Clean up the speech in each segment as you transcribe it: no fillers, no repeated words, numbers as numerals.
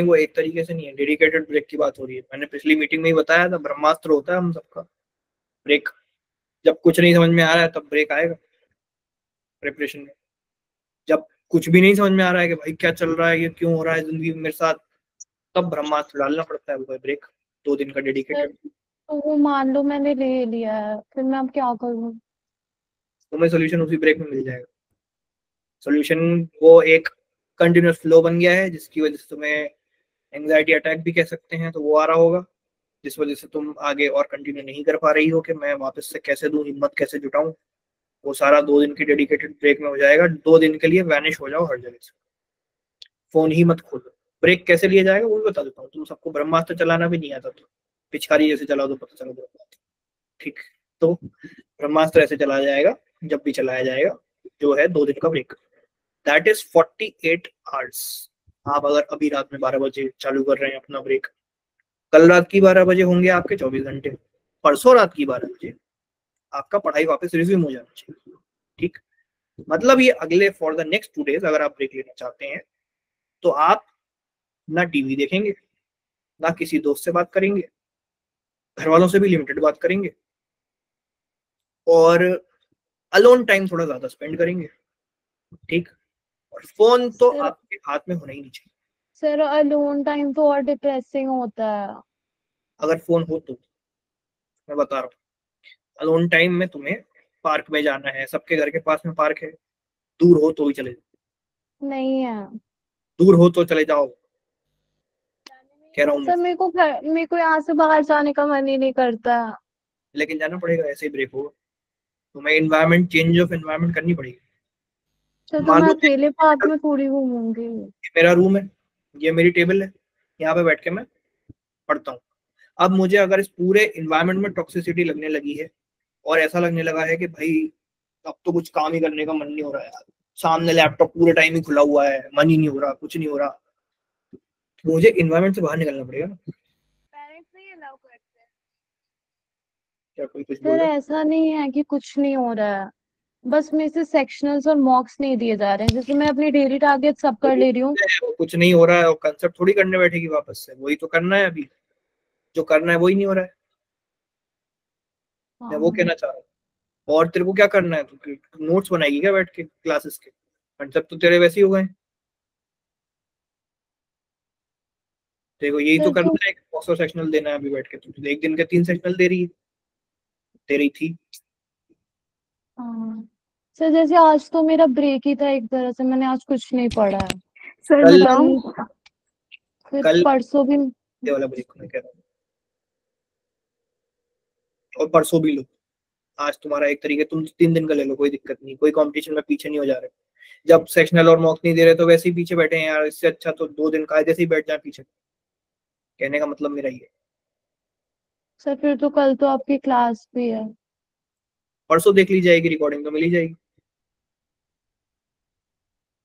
वो एक तरीके से नहीं है, डेडिकेटेड ब्रेक की बात हो रही है। मैंने पिछली मीटिंग में ही बताया था, ब्रह्मास्त्र होता है हम सबका ब्रेक। जब कुछ नहीं समझ में आ रहा है तब ब्रेक आएगा प्रिपरेशन में। जब कुछ भी नहीं समझ में आ रहा है कि भाई क्या चल रहा है, ये क्यों हो रहा है जिंदगी में मेरे साथ, तब ब्रह्मास्त्र डालना पड़ता है, वो ब्रेक 2 दिन का सर डेडिकेटेड। तो वो मान लो मैंने ले लिया है, फिर मैं अब क्या करूँ? तुम्हें सोल्यूशन उसी ब्रेक में मिल जाएगा। सोल्यूशन वो एक कंटिन्यूस फ्लो बन गया है, जिसकी वजह से तुम्हें एंग्जाइटी अटैक भी कह सकते हैं, तो वो आ रहा होगा, जिस वजह से तुम आगे और कंटिन्यू नहीं कर पा रही हो कि मैं वापस से कैसे दूं, हिम्मत कैसे जुटाऊं। वो सारा 2 दिन की डेडिकेटेड ब्रेक में हो जाएगा। 2 दिन के लिए वैनिश हो जाओ हर जगह से, फोन ही मत खोलो। ब्रेक कैसे लिया जाएगा वो भी बता देता हूँ। तुम सबको ब्रह्मास्त्र चलाना भी नहीं आता, तो पिचकारी जैसे चलाओ तो पता चला ब्रह्मास्त्र। ठीक, तो ब्रह्मास्त्र ऐसे चलाया जाएगा जब भी चलाया जाएगा, जो है 2 दिन का ब्रेक, दैट इज 48 आवर्स। आप अगर अभी रात में 12 बजे चालू कर रहे हैं अपना ब्रेक, कल रात की 12 बजे होंगे आपके 24 घंटे, परसों रात की 12 बजे आपका पढ़ाई वापस रिज्यूम हो जाना चाहिए। ठीक, मतलब ये अगले फॉर द नेक्स्ट 2 डेज अगर आप ब्रेक लेना चाहते हैं, तो आप ना टीवी देखेंगे, ना किसी दोस्त से बात करेंगे, घर वालों से भी लिमिटेड बात करेंगे, और अलोन टाइम थोड़ा ज्यादा स्पेंड करेंगे। ठीक, और फोन तो सर आपके हाथ में होना ही नहीं चाहिए। सर अलोन टाइम तो और डिप्रेसिंग होता है। अगर फोन हो तो मैं बता रहा हूँ, अलोन टाइम में तुम्हें पार्क में जाना है, सबके घर के पास में पार्क है, दूर हो तो ही चले जाओ, नहीं है दूर हो तो चले जाओ, कह रहा हूँ मैं। सर, मेरे को यहाँ से बाहर जाने का मन ही नहीं करता। लेकिन जाना पड़ेगा, ऐसे ही ब्रेक होगा। तुम्हें इन्वायरमेंट, चेंज ऑफ इन्वायरमेंट करनी पड़ेगी। सर तो मान मैं लो अकेले पार्क में थोड़ी घूमूंगी। ये मेरा रूम है, ये मेरी टेबल है, यहाँ पे बैठ के मैं पढ़ता हूँ। अब मुझे अगर इस पूरे इन्वायरमेंट में टॉक्सिसिटी लगने लगी है, और ऐसा लगने लगा है कि भाई अब तो कुछ काम ही करने का मन नहीं हो रहा है यार, सामने लैपटॉप पूरे टाइम ही खुला हुआ है, मन ही नहीं हो रहा, कुछ नहीं हो रहा, तो मुझे इन्वायरमेंट से बाहर निकलना पड़ेगा ना। पेरेंट्स नहीं अलाउ करते। क्या कोई कुछ बोल सर रहा ऐसा नहीं है कि कुछ नहीं हो रहा है, बस मेरे से सेक्शनल्स और मॉक्स नहीं दिए जा रहे हैं, जैसे मैं अपनी डेली टारगेट सब कर ले रही हूँ। है? वो कुछ नहीं हो रहा है और कंसेप्ट थोड़ी करने बैठेगी वापस से, वही तो करना है अभी, जो करना है वही नहीं हो रहा है। मैं वो हाँ कहना चाह रहा हूँ। और तेरे को क्या करना है, तो नोट्स बनाएगी क्या बैठ के क्लासेस के? कंसेप्ट तो तेरे वैसे ही हो गए। देखो यही तो सर तो करना है, फॉस्फो सेक्शनल देना है अभी बैठ के, तो एक दिन के 3 सेक्शनल दे रही है, दे रही थी। हाँ सर, जैसे आज तो मेरा ब्रेक ही था, एक तरह से मैंने आज कुछ नहीं पढ़ा है। सर कल बताऊं? फिर कल परसों भी। ये वाला ब्रेक मैं कह रहा हूँ, और परसों भी लो। आज तुम्हारा एक तरीके, तुम 3 दिन का ले लो, कोई दिक्कत नहीं, कोई कंपटीशन में पीछे नहीं हो जा रहे। जब सेक्शनल और मॉक नहीं दे रहे तो वैसे ही पीछे बैठे हैं यार, इससे अच्छा तो 2 दिन का जैसे ही बैठ जाए पीछे। कहने का मतलब मेरा ये। सर फिर तो कल तो आपकी क्लास भी है। परसों देख ली जाएगी, रिकॉर्डिंग तो मिली जाएगी।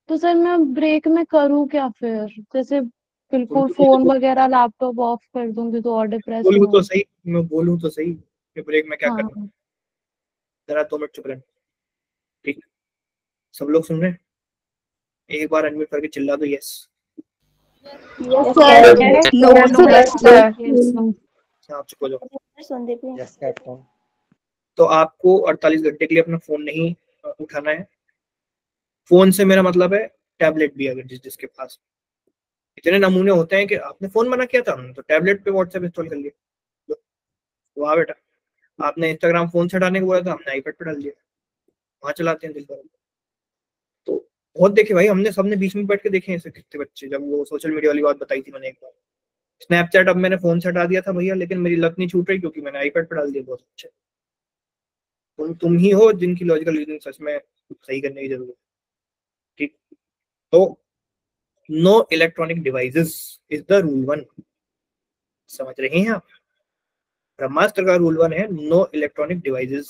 तो सर मैं ब्रेक में करूँ क्या फिर? जैसे तुम बिल्कुल फोन बोलो, वगैरह लैपटॉप ऑफ कर दूंगी तो और डिप्रेसिंग बोलूँ तो होगा। सही, मैं बोलूँ तो सही कि ब्रेक में क्या करना। हाँ जरा 2 मिनट चुप रहना। ठीक, सब लोग सुन रहे हैं? एक बार अनम्यूट करके चिल्ला दो yes. Yes yes sir. Sir. No no yes yes sir. Sir. आप चुप हो जाओ। Sandeep yes captain. तो आपको 48 घंटे के लिए अपना फोन नहीं उठाना है। फोन से मेरा मतलब है टैबलेट भी, अगर जिसके पास। इतने नमूने होते हैं कि आपने फोन मना किया था, हमने तो टैबलेट पे व्हाट्सएप इंस्टॉल कर लिया। लो, वाह बेटा। आपने इंस्टाग्राम फोन से हटाने को बोला था, हमने आईपैड पे डाल दिया, वहां चलाते हैं दिन भर। तो बहुत देखे भाई, हमने सबने बीच में बैठ के देखे हैं ऐसे कितने बच्चे। जब वो सोशल मीडिया वाली बात बताई थी मैंने एक बार, स्नैपचैट अब मैंने फोन से हटा दिया था भैया, लेकिन मेरी लत नहीं छूट रही क्योंकि मैंने आईपैड पे डाल दिया। बहुत अच्छे। तुम ही हो जिनकी लॉजिकल रीजनिंग सच में सही करने की जरूरत है। ठीक, तो no electronic devices is the rule 1। समझ रहे हैं आप? ब्रह्मास्त्र का रूल 1 है नो इलेक्ट्रॉनिक डिवाइसेस।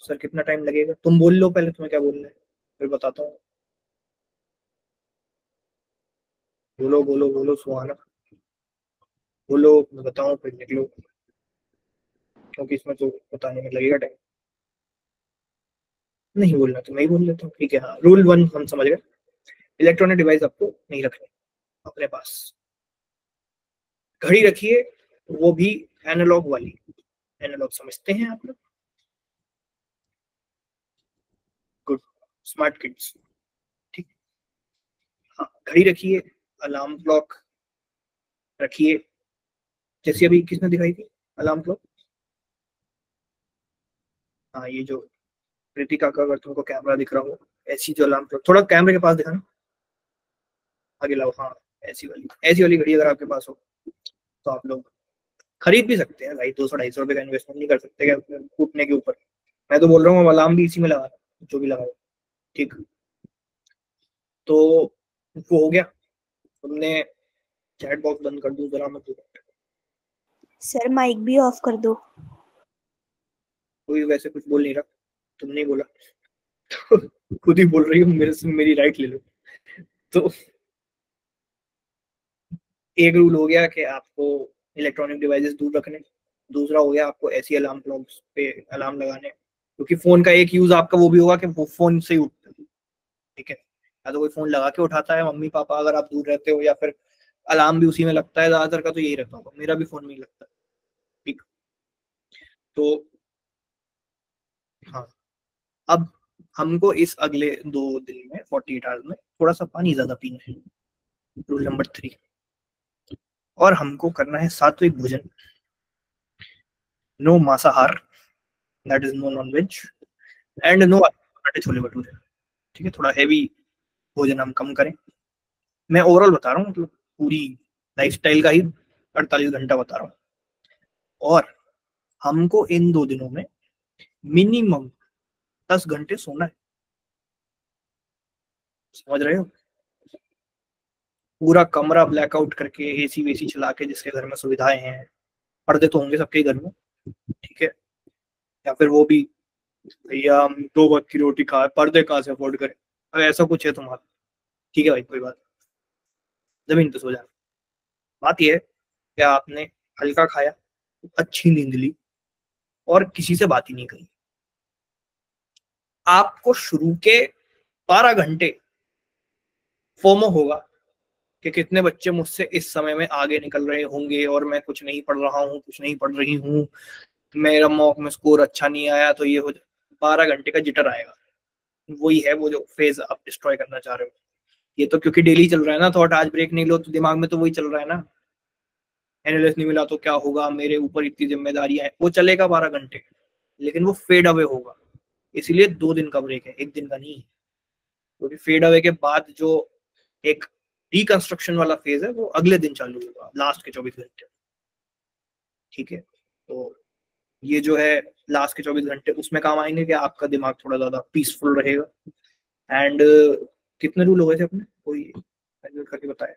सर कितना टाइम लगेगा? तुम बोल लो पहले, तुम्हें क्या बोलना है, फिर बताता हूँ। बोलो बोलो बोलो सुहाना, बोलो, मैं बताऊँ फिर निकलो, क्योंकि इसमें तो बताने में लगेगा टाइम। नहीं बोलना तो मैं ही बोल लेता हूँ, ठीक है। हाँ, रूल 1 हम समझ गए, इलेक्ट्रॉनिक डिवाइस आपको नहीं रखने। अपने पास। घड़ी रखिए, वो भी एनालॉग वाली। एनालॉग समझते हैं आप लोग? Good, smart kids. ठीक। हाँ, घड़ी रखिए, अलार्म क्लॉक रखिए, जैसे अभी किसने दिखाई थी अलार्म क्लॉक? हाँ, ये जो कृतिका का, अगर तुमको कैमरा दिख रहा हो, ऐसी जो अलार्म क्लॉक, थोड़ा कैमरे के पास दिखाना, आगे लाओ। हाँ, ऐसी वाली घड़ी अगर आपके पास हो तो आप लोग खरीद भी सकते हैं भाई। 200-250 रुपए का इन्वेस्टमेंट नहीं कर सकते क्या कूटने के ऊपर? मैं तो बोल रहा हूँ अलार्म भी इसी में लगा, जो भी लगाओ। ठीक, तो वो हो गया। तुमने चैट बॉक्स बंद कर दो जरा, मत दो। सर माइक भी ऑफ कर दो। कोई वैसे कुछ बोल नहीं रहा, तुमने ही बोला तो खुद ही बोल रही हूँ, मेरे से मेरी राइट ले लो। तो एक रूल हो गया कि आपको इलेक्ट्रॉनिक डिवाइसेस दूर रखने। दूसरा हो गया आपको ऐसी अलार्म क्लॉक्स पे अलार्म लगाने, क्योंकि फोन का एक यूज आपका वो भी होगा कि वो फोन से ही उठता है। ठीक है, या तो कोई फोन लगा के उठाता है, मम्मी पापा अगर आप दूर रहते हो, या फिर अलार्म भी उसी में लगता है। ज्यादातर का तो यही रहता होगा, मेरा भी फोन में ही लगता है। ठीक, तो हाँ, अब हमको इस अगले 2 दिन में 48 आवर्स में थोड़ा सा पानी ज्यादा पीना है, रूल नंबर 3। और हमको करना है सात्विक भोजन, नो मांसाहार, that is no non veg, and no chole bhature. ठीक है, थोड़ा हैवी भोजन हम कम करें। मैं ओवरऑल बता रहा हूँ, मतलब पूरी लाइफस्टाइल का ही 48 घंटा बता रहा हूँ। और हमको इन 2 दिनों में मिनिमम 10 घंटे सोना है। समझ रहे हो? पूरा कमरा ब्लैकआउट करके, एसी वेसी चला के, जिसके घर में सुविधाएं हैं, पर्दे तो होंगे सबके घर में। ठीक है, या फिर वो भी, भैया हम 2 वक्त की रोटी खा, पर्दे कहाँ से अफोर्ड करें? अगर ऐसा कुछ है तुम्हारा, ठीक है भाई, कोई बात, जमीन पे सो जाना। बात यह है कि आपने हल्का खाया, अच्छी नींद ली, और किसी से बात ही नहीं करी। आपको शुरू के 12 घंटे फोमो होगा कि कितने बच्चे मुझसे इस समय में आगे निकल रहे होंगे, और मैं कुछ नहीं पढ़ रहा हूँ, कुछ नहीं पढ़ रही हूँ, मेरा मॉक में स्कोर अच्छा नहीं आया, तो ये हो जाए। 12 घंटे का जिटर आएगा। वही है वो जो फेज आप डिस्ट्रॉय करना चाह रहे हो। ये तो क्योंकि डेली चल रहा है ना, थॉट आज ब्रेक नहीं लो तो दिमाग में तो वही चल रहा है ना, एनालिस्ट नहीं मिला तो क्या होगा, मेरे ऊपर इतनी जिम्मेदारियां हैं, वो चलेगा 12 घंटे, लेकिन वो फेड अवे होगा। इसीलिए 2 दिन का ब्रेक है, एक दिन का नहीं है। क्योंकि फेड अवे के बाद जो एक रिकंस्ट्रक्शन वाला फेज है, वो अगले दिन चालू होगा, लास्ट के 24 घंटे। ठीक है, तो ये जो है लास्ट के 24 घंटे, उसमें काम आएंगे कि आपका दिमाग थोड़ा ज्यादा पीसफुल रहेगा। एंड कितने रूल हो गए थे अपने, कोई करके बताया?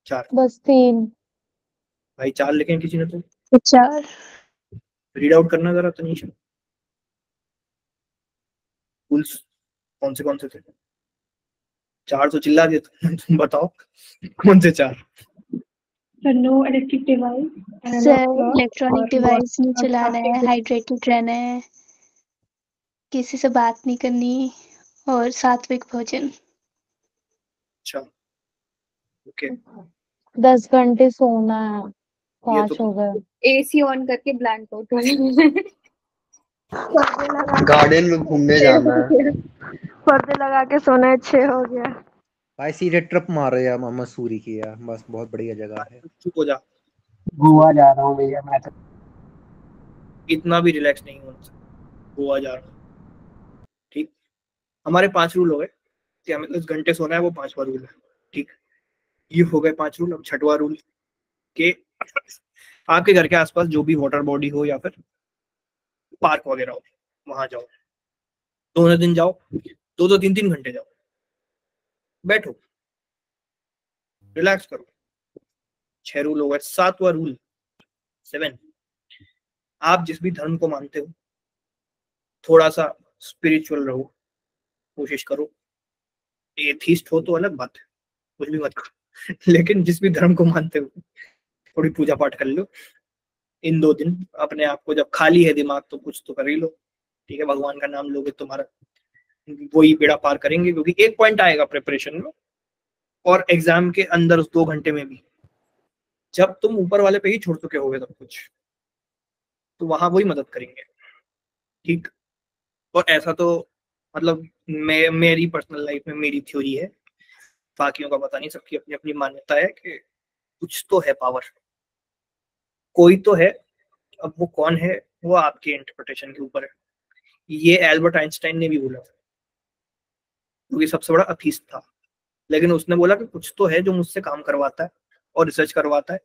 4? बस 3। भाई 4 लिखे किसी ने तो? 4। रीड आउट करना जरा तनीषा, रूल्स कौन से थे? 4 तो चिल्ला दिए तुम बताओ कौन से 4? No electric device, sir electronic device नहीं चलाना है, हाइड्रेटेड रहना है, किसी से बात नहीं करनी, और सात्विक भोजन। अच्छा, ओके। 10 घंटे सोना है। ये 5 तो हो गए। एसी ऑन करके ब्लैंक आउट हो जाए। गार्डन में घूमने जाना है। पर्दे लगा के सोना है। 6 हो गया। भाई सीधे ट्रिप मार रहे हैं मसूरी की यार, बस बहुत बढ़िया जगह है। चुप हो जा, गोवा जा रहा हूँ भैया मैं तो। इतना भी रिलैक्स नहीं होना चाहिए, गोवा जा रहा हूँ। ठीक, हमारे 5 रूल हो गए कि हमें 10 घंटे सोना है, वो 5वां रूल है। ठीक, ये हो गए 5 रूल। अब 6वां रूल के आपके घर के आसपास जो भी वाटर बॉडी हो या फिर पार्क वगैरह हो, वहां जाओ। दोनों दिन जाओ, 2-2 3-3 घंटे जाओ, बैठो, रिलैक्स करो। 6 रूल हो गए। 7वां रूल, 7, आप जिस भी धर्म को मानते हो, थोड़ा सा स्पिरिचुअल रहो, कोशिश करो। एथीस्ट हो तो अलग बात है, कुछ भी मत करो, लेकिन जिस भी धर्म को मानते हो, थोड़ी पूजा पाठ कर लो इन 2 दिन। अपने आप को, जब खाली है दिमाग तो कुछ तो कर ही लो। ठीक है, भगवान का नाम लोगे, तुम्हारा वही बेड़ा पार करेंगे। क्योंकि एक पॉइंट आएगा प्रिपरेशन में और एग्जाम के अंदर उस 2 घंटे में भी जब तुम ऊपर वाले पे ही छोड़ चुके होगे सब कुछ, तो वहां वही मदद करेंगे। ठीक। और ऐसा तो मतलब मेरी पर्सनल लाइफ में मेरी थ्योरी है, बाकियों का पता नहीं, सबकी अपनी अपनी मान्यता है कि कुछ तो है पावर, कोई तो है। अब वो कौन है वो आपके इंटरप्रिटेशन के ऊपर है। ये एल्बर्ट आइंस्टाइन ने भी बोला था, क्योंकि सबसे बड़ा अथीस्ट था, लेकिन उसने बोला कि कुछ तो है जो मुझसे काम करवाता है और रिसर्च करवाता है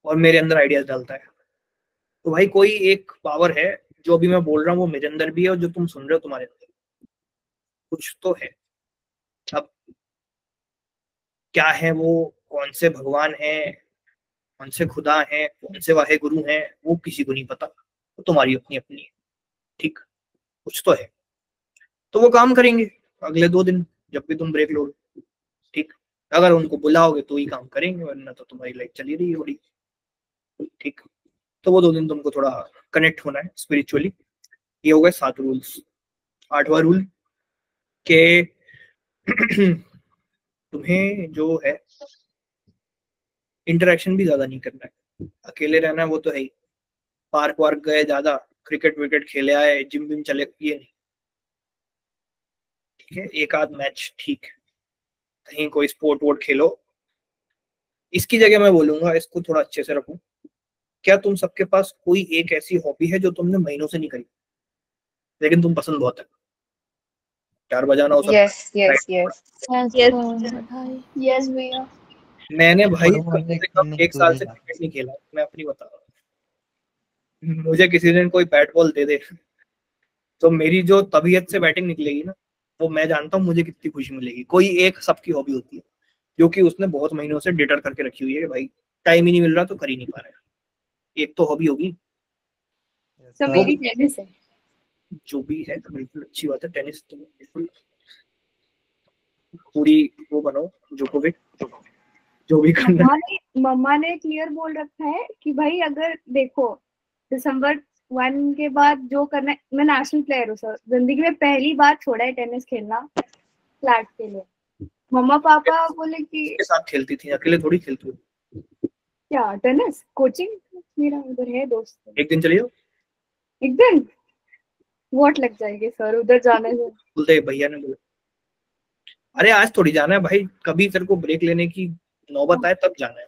और मेरे अंदर आइडियाज डालता है। तो भाई कोई एक पावर है, जो अभी मैं बोल रहा हूँ वो मेरे अंदर भी है और जो तुम सुन रहे हो तुम्हारे अंदर कुछ तो है। अब क्या है वो, कौन से भगवान है, कौन से खुदा हैं, कौन से वाहे गुरु हैं, वो किसी को नहीं पता, वो तुम्हारी अपनी अपनी है। ठीक। कुछ तो है, तो वो काम करेंगे अगले 2 दिन जब भी तुम ब्रेक लो। ठीक। अगर उनको बुलाओगे तो ही काम करेंगे, वरना तो तुम्हारी लाइफ चली रही है बड़ी। ठीक। तो वो 2 दिन तुमको थोड़ा कनेक्ट होना है स्पिरिचुअली। ये हो गए 7 रूल्स। 8वां रूल के तुम्हें जो है इंटरेक्शन भी ज्यादा नहीं करना है, अकेले रहना है वो तो है ही। पार्क वार्क गए ज्यादा, क्रिकेट विकेट खेले आए, जिम विम चले, ये नहीं। ठीक है, एक आध मैच ठीक, कहीं कोई स्पोर्ट वोर्ट खेलो। इसकी जगह मैं बोलूंगा इसको थोड़ा अच्छे से रखो। क्या तुम सबके पास कोई एक ऐसी हॉबी है जो तुमने महीनों से नहीं करी लेकिन तुम पसंद बहुत है? गिटार बजाना हो सकता यस यस यस यस भैया। मैंने भाई बड़ों कम वाले से कम खेलने की 1 साल से कोई बात क्रिकेट नहीं खेला, मैं अपनी बता रहा हूँ। मुझे किसी दिन कोई बैट बॉल दे दे तो मेरी जो तबीयत से बैटिंग निकलेगी ना, वो मैं जानता हूँ मुझे कितनी खुशी मिलेगी। कोई एक सबकी हॉबी होती है जो कि उसने बहुत महीनों से डिटर करके रखी हुई है कि भाई टाइम ही नहीं मिल रहा तो कर ही नहीं पा रहे। एक तो हॉबी होगी। तो ऐसा मेरी टेनिस है। जो भी है तो बिल्कुल अच्छी बात है, टेनिस तो बिल्कुल पूरी वो बनो, जोकोविक, जो भी करना है। मम्मा ने क्लियर बोल रखा है कि भाई अगर देखो दिसंबर 1 के बाद जो करना है, मैं नेशनल प्लेयर हूँ सर, जिंदगी में पहली बार छोड़ा है टेनिस खेलना फ्लैट के लिए। मम्मा पापा बोले कि के साथ खेलती थी, अकेले थोड़ी खेलती हूँ। क्या टेनिस कोचिंग मेरा उधर है दोस्त। एक दिन चलिए, एक दिन वोट लग जाएगी सर उधर जाने से। बोलते भैया ने बोला अरे आज थोड़ी जाना है भाई, कभी तेरे को ब्रेक लेने की नौबत आए तब जाना है।